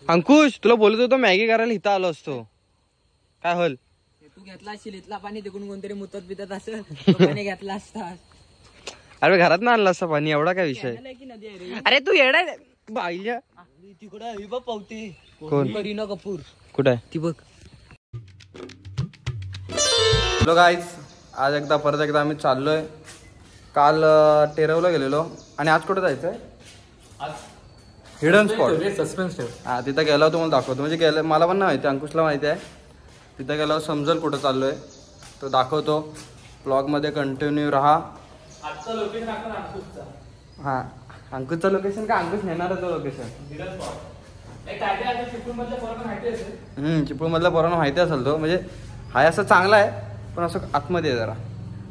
अंकुश तुला बोलत होतो मॅगी करायला इथं आलो असतो. काय होल तू घेतला असशील इथला पाणी तिकडून कोणतरी मुतत बितत असं पाणी घेतला असता. अरे घरात ना आणला असता पाणी, एवढा काय विषय. अरे तू येडा बाईल्या तिकडं पावते. कोण? करीना कपूर कुठे आहे ती बघ. हॅलो गाईज, आज परत एकदा आम्ही चाललोय. काल टेरवला गेलेलो आणि आज कुठे जायचंय? Hidden spot, suspense. हा तिथं गेला होतो, मला दाखवतो. म्हणजे गेलं मला पण नाही माहिती, अंकुशला माहिती आहे. तिथं गेल्यावर समजेल कुठं चाललोय, तो दाखवतो. ब्लॉगमध्ये कंटिन्यू राहा. आजचं लोकेशन आपण अंकुशचा. हां, अंकुशचं लोकेशन का अंकुश नेणारचं लोकेशन? Hidden spot. चिपळूणमधल्या पोरांना माहिती असेल. चिपळूणमधल्या पोरांना माहिती असेल तो. म्हणजे हाय असं चांगला आहे, पण असं आतमध्ये आहे जरा.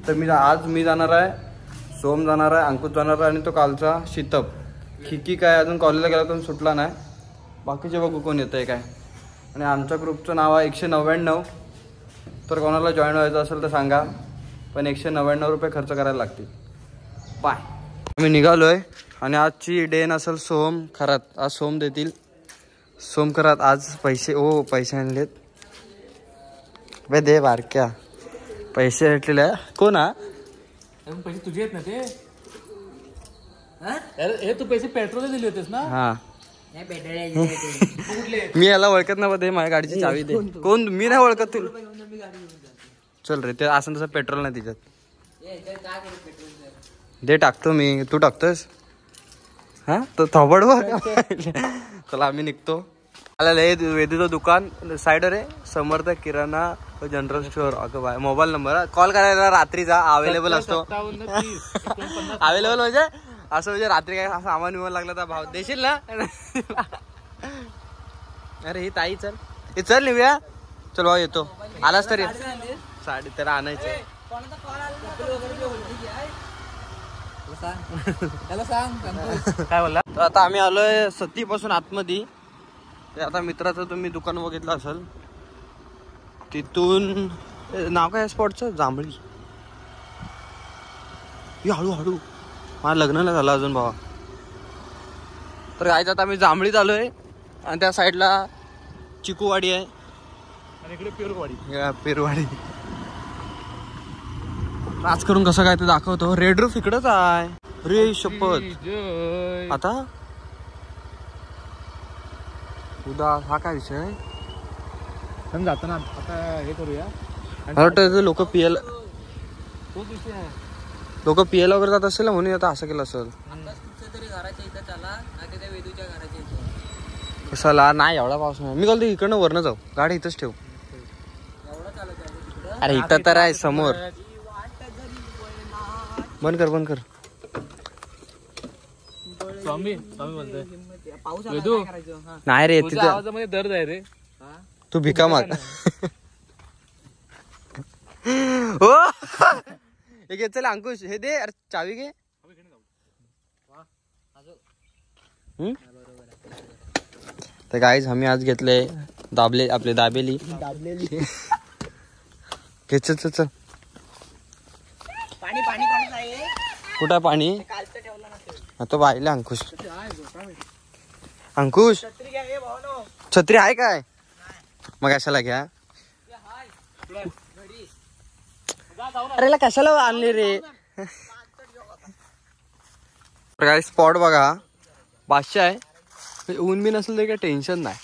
तर आज मी जाणार आहे, सोम जाणार आहे, अंकुश जाणार आहे आणि तो कालचा शीतप. खिकी काय अजून कॉलेजला गेला पण सुटला नाही. बाकीचे बघू कोण येतं आहे काय. आणि आमच्या ग्रुपचं नाव आहे 199. तर कोणाला जॉईन व्हायचं असेल तर सांगा, पण 199 रुपये खर्च करायला लागतील. बाय. आम्ही निघालो आहे आणि आजची डे नसेल सोम खरात. आज सोम देतील, सोम खरात. आज पैसे पैसे आणलेत बे, दे बारक्या. पैसे भेटलेले आहे. कोण हा? पैसे तुझे आहेत ना ते? हे तू पैसे पेट्रोल दिले होतेस ना? हा, मी याला ओळखत ना. दे माझ्या गाडीची चावी दे. कोण? मी नाही ओळखत तुला. चल रे, ते असं तसं पेट्रोल नाही तिच्यात. दे, टाकतो मी. तू टाकतोस? हा, तो थोबड बघ. चला आम्ही निघतो. आला वेदूचं दुकान साईडवर आहे. समर्थ किराणा जनरल स्टोअर. अगं बाय, मोबाईल नंबर कॉल करायला रात्रीचा अवेलेबल असतो. अवेलेबल म्हणजे असं, म्हणजे रात्री काय सामान विमान लागला तर भाव देशील ना? अरे ही ताई, चल हे चल निघूया. चल भाऊ, येतो. आलास तरी साडी त्याला आणायचं. काय बोलला? तर आता आम्ही आलोय सतीपासून आतमध्ये. आता मित्राचं तुम्ही दुकान बघितलं असेल, तिथून नाव काय स्पॉटचं? जांभळी. हळूहळू माझं लग्न नाही झालं अजून भावा. तर काय, आता आम्ही जांभळीत आलोय आणि त्या साईडला चिकूवाडी आहे आणि इकडे पेरुवाडी. पेरुवाडी. राज करून कसं काय ते दाखवतो. रेड रूफ इकडंच आहे रे, शपथ. आता उदा हा काय विषय जाताना आता हे करूया. लोक पियाला, लोक पियाला वगैरे जात असेल म्हणून आता असं केलं असेल. कशाला नाही, एवढा पाऊस नाही. मी बोलतो इकडनं वरनं जाऊ, गाडी इथंच ठेवू. अरे इथं तर आहे समोर. बंद कर, बंद कर. स्वामी बोलतोय. नाही रे, तिथं आवाजामध्ये दर्द आहे रे. तू भिका माग. हो, हे घे. चल अंकुश, हे दे. अरे चावी घे. तर गाईज आम्ही आज घेतले आपले दाबेली. घे, चल चल चल. कुठं पाणी? आता बाईला अंकुश. अंकुश छत्री आहे काय? मग कशाला घ्या. अरे कशाला आणले रे? काय स्पॉट बघा, 500 आहे. ऊन बी नसेल तरी काही टेन्शन नाही.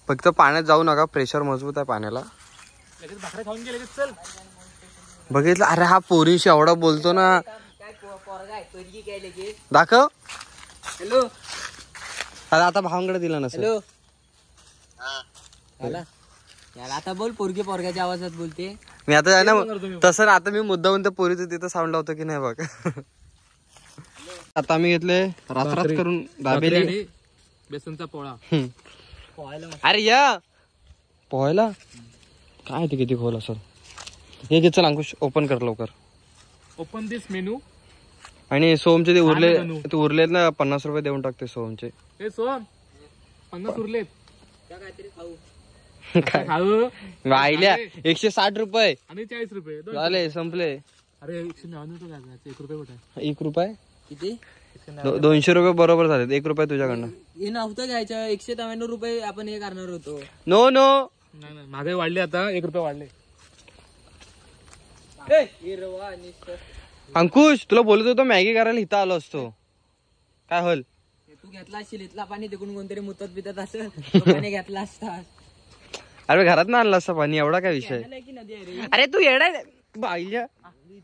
फक्त पाण्यात जाऊ नका, प्रेशर मजबूत आहे पाण्याला. बघितलं? अरे हा पोरीशी एवढा बोलतो ना. दाखव. हॅलो. अरे आता भावांकडे दिला नसेल. आता बोल. पोरग्याच्या आवाजात बोलते मी. आता ना तसं आता मी मुद्दाहून त्या पोरीचं तिथं साऊंड लावतो की नाही बघ. आता आम्ही घेतले रात्रात करून दाबेली, बेसनचा पोळा. अरे या पोहायला काय ते किती खोल असेल. हे घे, चल अंकुश ओपन कर लवकर. ओपन दिस मेनू. आणि सोमचे ते उरलेत ना, 50 रुपये देऊन टाकते सोमचे. हे सोम 50 उरलेत. वाहिल्या 160 रुपये आणि 40 रुपये झाले, संपले. अरे 199 1 रुपये कुठे? 1 रुपये किती? 200 रुपये बरोबर झाले. 1 रुपये तुझ्याकडनं. हे नव्हतं घ्यायचं. 193 रुपये आपण हे करणार होतो. नो नाही महागाई वाढली आता. 1 रुपये वाढले. अंकुश तुला बोलत होतो मॅगी करायला इथं आलो असतो. काय हल तू घेतला असशील इथला पाणी तिकडून कोणतरी मुतत बितत असं पाणी घेतला असता. अरे घरात ना आणला असता पाणी. एवढा काय विषय. अरे तू येडा बाईच्या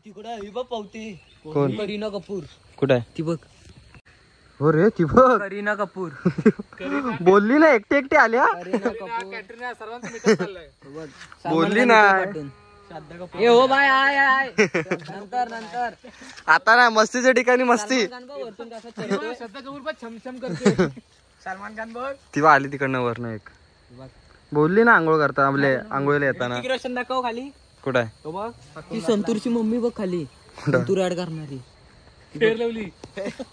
तिकडं पावते. कोण? करीना कपूर. कुठे आहे ती बघ. हो रे ती बघ. करीना कपूर बोलली ना एकटे आल्या. बोलली ना. ए हो बाय आय नंतर आता ना मस्तीच्या ठिकाणी मस्ती. सलमान खान बघ. ती आली तिकडनं वरनं एक. बोलली ना आंघोळ करता आपले आंघोळीला येताना. रोशन दाखव खाली. कुठं आहे? ती संतूरची मम्मी बघ खाली. संतूर ऍड करणारी.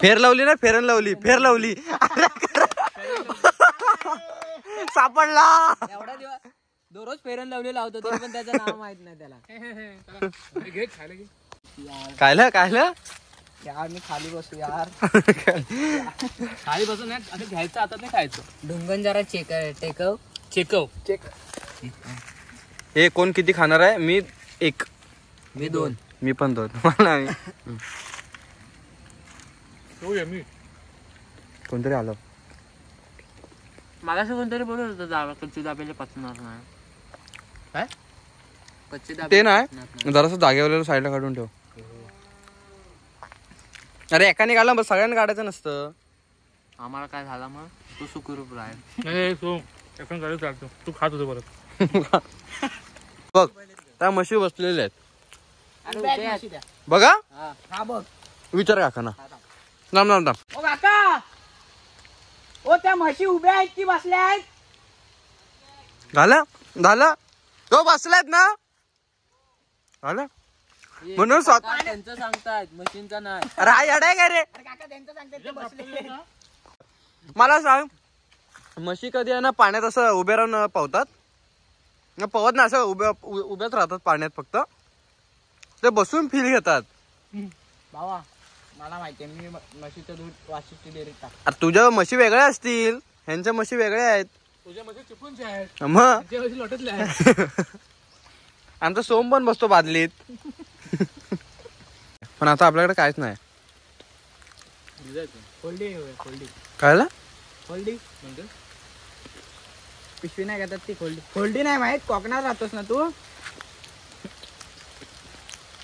फेर लावली ना फेरन लावली. फेर लावली सापडला. एवढा दिवस दररोज फेरन लावली लावतो तरी पण त्याचं नाव माहित नाही त्याला. घे खायला घे. कायला यार मी खाली बसू यार. खाली बसून नाही आता घ्यायचं आता नाही खायचं. ढुंगण जरा टेकव. हे कोण किती खाणार आहे? मी 1. मी 2. मी पण 2. मला मी कोणतरी आलं. मागाशी कोणतरी बोलत होतं जागा कच्ची दाबेले पचणार नाही. काय कच्ची ते नाही जरासं जागेवर साईडला काढून ठेव. अरे एकाने काढला बस सगळ्यांनी काढायचं नसतं. आम्हाला काय झालं मग तू सुखरूप राहील. चालतो तू खात होतो परत. बघ त्या म्हशी बसलेल्या आहेत अरे बघा. हा बघ विचार काकांना. नाम ओ काका. ओ त्या म्हशी उभ्या आहेत की बसल्या आहेत? झालं तो बसलायत ना. झालं म्हणून स्वतः त्यांचं सांगतायत मशीनचा नाही. अरे हा येडा आहे का रे. काका त्यांचं सांगतायत. मला सांग म्हशी कधी आहे ना पाण्यात असं उभे राहून पावतात? पवत ना असं उभ्याच राहतात पाण्यात. फक्त ते बसून फील घेतात. भावा मला माहितीये मी म्हशीचं दूध वाशिष्ठी डेअरीत टाक. अरे तुझ्या म्हशी वेगळ्या असतील. ह्यांच्या म्हशी वेगळ्या आहेत. तुझ्या मध्ये चिपळूणचे आहेत. मग लोटतले आहेत. आमचा सोम पण बसतो बादलीत. पण आता आपल्याकडे काहीच नाही. खोल्डी कळलं? खोल्डी म्हणजे पिशवी नाही घेतात ती. खोल्डी नाही माहित? कोकणात राहतोस ना तू.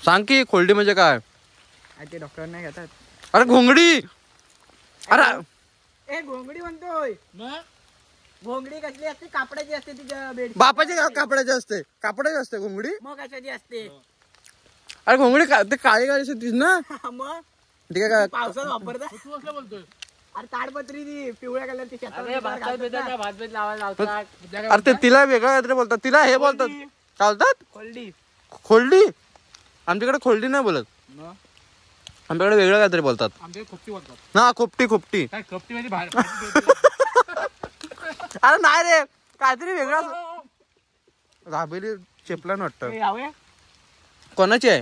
सांग की खोल्डी म्हणजे काय? ते डॉक्टर नाही घेतात. अरे घोंगडी. अरे घोंगडी म्हणतोय. घोंगडी कसली असते? कापडाची असते तुझ्या बेड. बापाची कापडाची असते. कापडाची असते घोंगडी. मग कशाची असते? अरे घोंगडी ते काळी काळी असते ना. मग ठीक आहे. पावसात वापरतात. तू असं बोलतोय. अरे ताडपत्री ती पिवळ्या कलरची भात लावायला अरे ते तिला वेगळं काहीतरी बोलतात. तिला हे बोलतात. काय बोलतात? खोल्डी. आमच्याकडे खोल्डी नाही बोलत. आमच्याकडे वेगळं काहीतरी बोलतात. आमच्याकडे खोपटी बोलतात. ना खोपटी. काय खोपटी मध्ये अरे नाही रे काहीतरी वेगळं. दाबेली चेपला वाटतं. कोणाची आहे?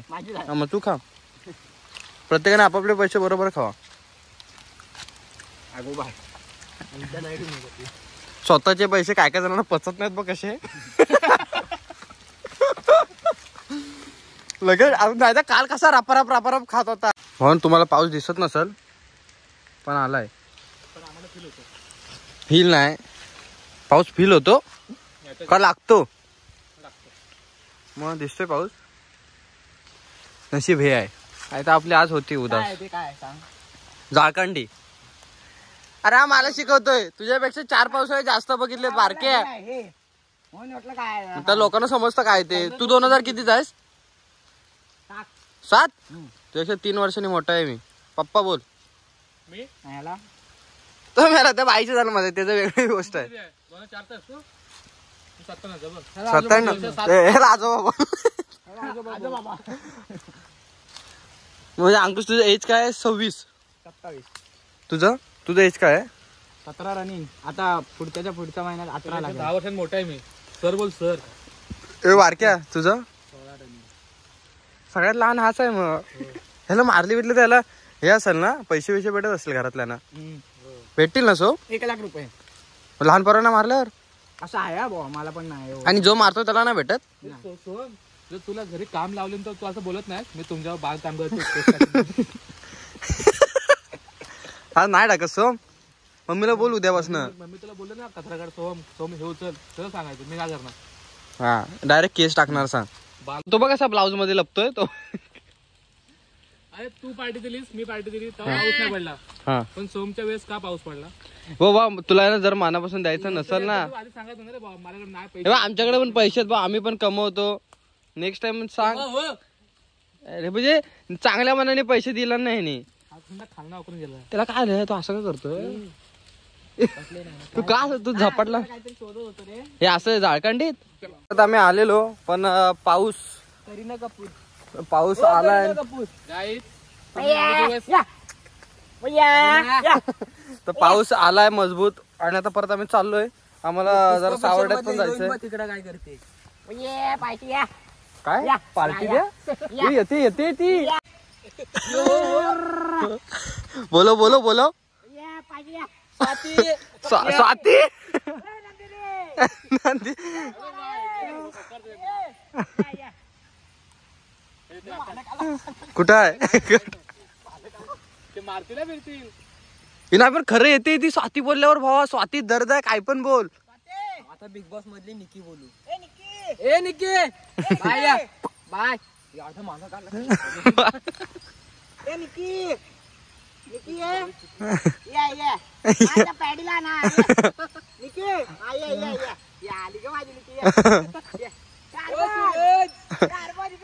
मग तू खा. प्रत्येकाने आपापले पैसे बरोबर खावा. स्वतःचे पैसे काय जणांना पचत नाहीत बघ कसे. लगेच नाही तर काल कसा रापाराप खात होता. म्हणून तुम्हाला पाऊस दिसत नसेल पण आलाय. फील नाही. पाऊस फील होतो का लागतो? मग दिसतोय पाऊस. नशीब हे आहे. काय तर आपली आज होती उदास. झाळखंडी. अरे हा मला शिकवतोय. तुझ्यापेक्षा 4 पावसाळे जास्त बघितले बारके. त्या लोकांना समजतं काय ते. तू 2000 किती आहेस? 7. तुझ्यापेक्षा 3 वर्षांनी मोठा आहे मी. पप्पा बोल. मी तो मला त्या बाईच्या झालं मध्ये. त्याचं वेगळी गोष्ट आहे. 57 आजोबा. म्हणजे अंकुश तुझं एज काय आहे? 26. 27. तुझं एज काय आहे? 17 रनिंग. आता पुढच्या महिन्यात 18 लागेल. 10 वर्षांनी मोठा आहे मी. सर बोल सर. ए वारक्या तुझं? सगळ्यात लहान हाच आहे. मग ह्याला मारली बिरली त्याला हे असेल ना, पैसे भेटत असेल घरातल्या ना, भेटतील ना सो? 1 लाख रुपये लहान पोरांना मारल्यावर असं आहे बुवा, मला पण नाही. आणि जो मारतो त्याला नाही भेटत. जर तुला घरी काम लावले तर तू असं बोलत नाही मी तुमच्यावर बाग काम करतो. हा नाही टाकत सोम, मम्मीला बोल उद्यापासून. मम्मी तुला बोलले ना कचरा काढ सोम हे उचल सगळं सांगायचं, मी काय करणार. हा डायरेक्ट केस टाकणार सांग. तो बघ कसा ब्लाऊज मध्ये लपतोय तो. अरे तू पार्टी दिलीस मी पार्टी दिली तेव्हा पाऊस नाही पडला, हा पण सोमच्या वेळेस का पाऊस पडला. हो बा, तुला ना जर मनापासून द्यायचं नसेल ना, आधी सांगायचं ना रे बाबा माझ्याकडे नाही हे पैसे. बघ, आमच्याकडे पण पैसे आहेत बा, आम्ही पण कमवतो. नेक्स्ट टाइम सांग. अरे म्हणजे चांगल्या मनाने पैसे दिला नाही खालना वापरून गेला. त्याला काय रे, तो असं काय करतोय? तू का तू झपाटला हे असं झाळखंडीत. आता आम्ही आलेलो पण पाऊस आलाय तर पाऊस आलाय मजबूत. आणि आता परत आम्ही चाललोय, आम्हाला जरा सावर्ड्यात पण जायचंय. तिकडे काय करते काय पार्टी द्या, येते ती. बोलो बोलो बोलो स्वाती. कुठं आहे? हिना पण खरं येते ती. स्वाती बोलल्यावर भावा, स्वाती दर्द आहे, काय पण बोल. आता बिग बॉस मधली निकी बोलू. ए निकी बाय बाय. माझा काढला ए निकी निकी या पॅडीला ना निकी या आली का माझी निकी.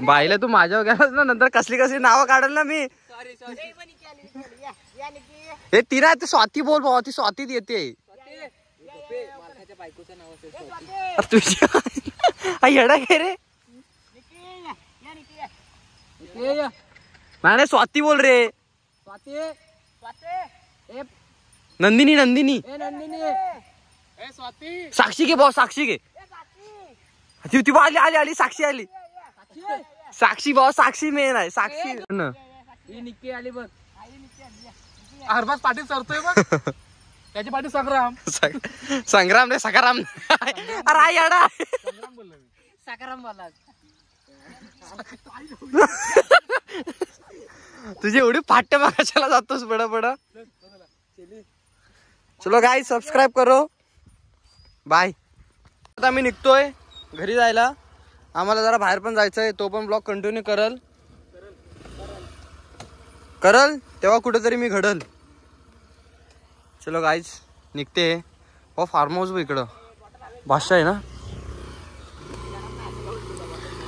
बाईला तू माझ्यावर गेलास ना, नंतर कसली नावं काढल ना मी. हे तिला ती स्वाती बोल भावा, ती स्वातीत येते. तुझ्या येडा काय रे? नाही स्वाती बोल रे. नंदिनी नंदिनी साक्षी घे भाऊ, साक्षी घे. ती आली आली साक्षी आली. साक्षी भाऊ, साक्षी मेन आहे. साक्षी निकी आली बघ. हरबाज पाटील सरतोय बघ. त्याची पाठी संग्राम. संग्राम रे सकाराम. अरे येडा संग्राम बोललो मी. सकाराम बोला. तुझी एवढी फाट्य मागायला जातोस बडा बडा. चलो गाइस, सबस्क्राईब करो. बाय. आता आम्ही निघतोय घरी जायला. आम्हाला जरा बाहेर पण जायचंय. तो पण ब्लॉग कंटिन्यू करल तेव्हा कुठेतरी मी घडल. चलो गाइस, निघते. हो फार्म हाऊस इकडं भाषा आहे ना.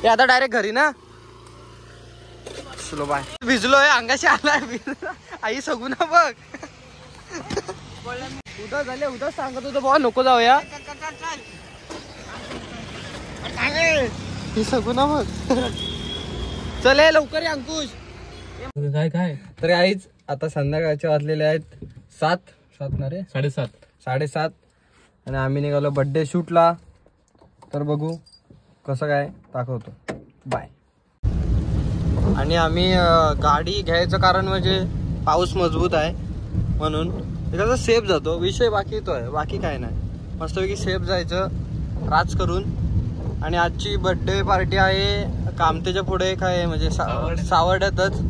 हे आता डायरेक्ट घरी ना. चलो बाय. भिजलोय, अंगाशी आलाय. आई सगू ना बघ. उद्या झाले, उद्या सांगत होतो बाबा नको जाऊया. हे सगू ना बघ. चले लवकर या अंकुश. काय तर आईच आता संध्याकाळचे वाजलेले आहेत 7 ना रे, 7:30. आणि आम्ही निघालो बर्थडे शूटला. तर बघू कसं काय दाखवतो. बाय. आणि आम्ही गाडी घ्यायचं कारण म्हणजे पाऊस मजबूत आहे म्हणून कसं सेफ जातो. विषय बाकी तो आहे, बाकी काय नाही. मस्तपैकी सेफ जायचं राज करून. आणि आजची बर्थडे पार्टी आहे कामतेच्या पुढे काय म्हणजे सावर्ड्यातच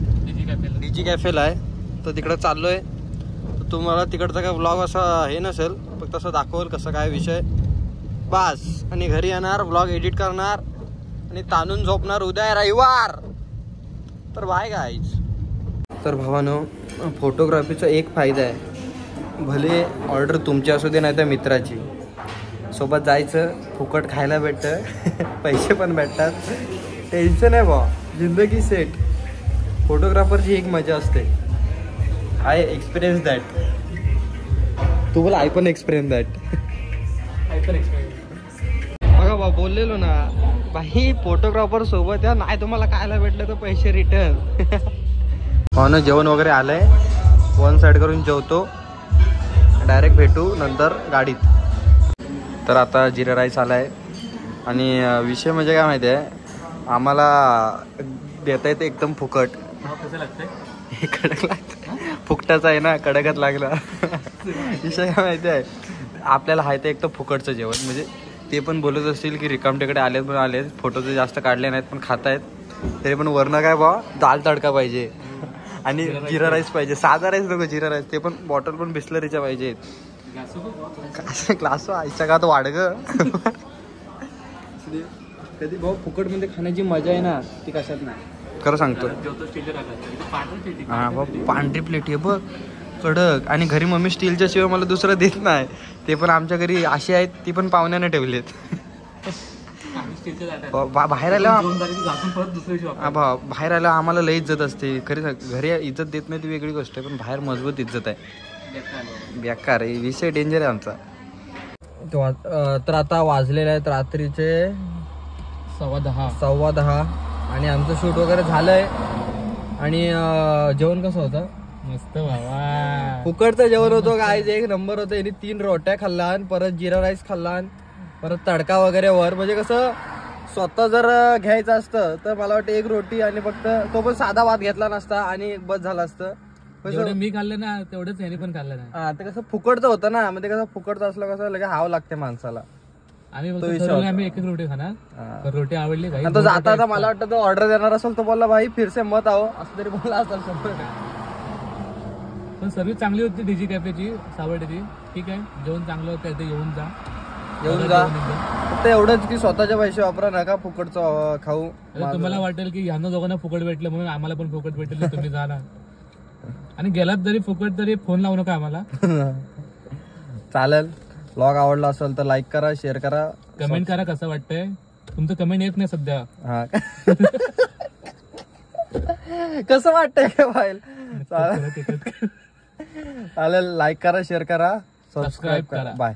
डीजी कॅफेला आहे. तर तिकडं चाललोय. तर तुम्हाला तिकडचा काय व्लॉग असा हे नसेल, फक्त तसं दाखवल कसं काय विषय बास. आणि घरी येणार, व्लॉग एडिट करणार आणि ताणून झोपणार. उद्या आहे रविवार. तर बाय गाईज. तर भावानो, फोटोग्राफीचा एक फायदा आहे, भले ऑर्डर तुमची असू दे नाही तर मित्राची, सोबत जायचं, फुकट खायला भेटतं, पैसे पण भेटतात, टेन्शन आहे भावा, जिंदगी सेट. फोटोग्राफरची एक मजा असते. I experience that. तू बोला आय पण एक्सपिरियन्स दॅट. बघा बा, बोललेलो ना भाई, फोटोग्राफर सोबत या, नाही तुम्हाला खायला भेटलं तर पैसे रिटर्न. हो ना, जेवण वगैरे आलंय. 1 साईड करून जेवतो, डायरेक्ट भेटू नंतर गाडीत. तर आता जिरा राईस आलाय. आणि विषय म्हणजे काय माहिती आहे, आम्हाला देता येते एकदम फुकट. कसं लागतंय कडक लागतं. फुकटाचा आहे ना, कडकच लागला. विषय काय माहिती आहे, आपल्याला हाय ते एक तर फुकटचं जेवण, म्हणजे ते पण बोलत असतील की रिकामटेकडे आलेत पण आलेत, फोटो तर जास्त काढले नाहीत पण खातायत, तरी पण वरनं काय बा दाल तडका पाहिजे आणि जिरा राईस पाहिजे. साधा राईस नको, जिरा राईस, ते पण बॉटल पण बिस्लरीच्या पाहिजेत. क्लास आईच्या का वाढ ग. कधी भाऊ फुकट मध्ये खाण्याची मजा आहे ना ती कशात नाही, खरं सांगतो. हा भाऊ पांढरी प्लेट आहे बघ कडक, आणि घरी मम्मी स्टीलच्या शिवाय मला दुसरं देत नाही. ते पण आमच्या घरी अशी आहेत, ती पण पाहुण्याने ठेवलेत. बाहेर आलं बाहेर आलं आम्हाला लई इज्जत असते. खरी घरी इज्जत देत नाही ती वेगळी गोष्ट आहे, पण बाहेर मजबूत इज्जत आहे. बेकार आहे विषय, डेंजर आहे आमचा. तर आता वाजलेले आहेत रात्रीचे 10:15 आणि आमचं शूट वगैरे झालंय. आणि जेवण कसं होतं, मस्त बाबा, फुकटचं जेवण होतं काय, एक नंबर होतं. यांनी 3 रोट्या खाल्ला, परत जिरा राईस खाल्ला, परत तडका वगैरे वर. म्हणजे कसं स्वतः जर घ्यायचं असतं तर मला वाटतं 1 रोटी आणि फक्त तो पण साधा भात घेतला नसता आणि बस झालं असतं. मी खाल्लं ना तेवढंच याने पण खाल्लं ना. हा, ते कसं फुकटचं होतं ना, म्हणजे कसं फुकटचं असलं कसं लगे हावं लागते माणसाला. आम्ही एक रोटी खाणार, रोटी आवडली भाई. तो जाता आता मला वाटतं तो ऑर्डर देणार असेल तो बोलला भाई फिरसे मत आहो, असं तरी बोलला असेल. पण सर्व्हिस चांगली होती डीजी कॅफेची, सावर्डेची. ठीक आहे, जेवण चांगलं होतं, ते येऊन जा. फक्त एवढंच की स्वतःचे पैसे वापरा नका फुकटचं खाऊ. तुम्हाला वाटेल की ह्यांना दोघांना फुकट भेटलं म्हणून आम्हाला पण फुकट भेटेल, तुम्ही जा ना. आणि गेलात जरी फुकट तरी फोन लावू नका आम्हाला. चालेल. ब्लॉग आवडला असेल तर लाईक करा, शेअर करा, कमेंट करा कसं वाटतंय. तुमचं कमेंट येत नाही सध्या. हा कसं वाटतंय का फाईल. चालेल, लाईक करा, शेअर करा, सबस्क्राईब करा. बाय.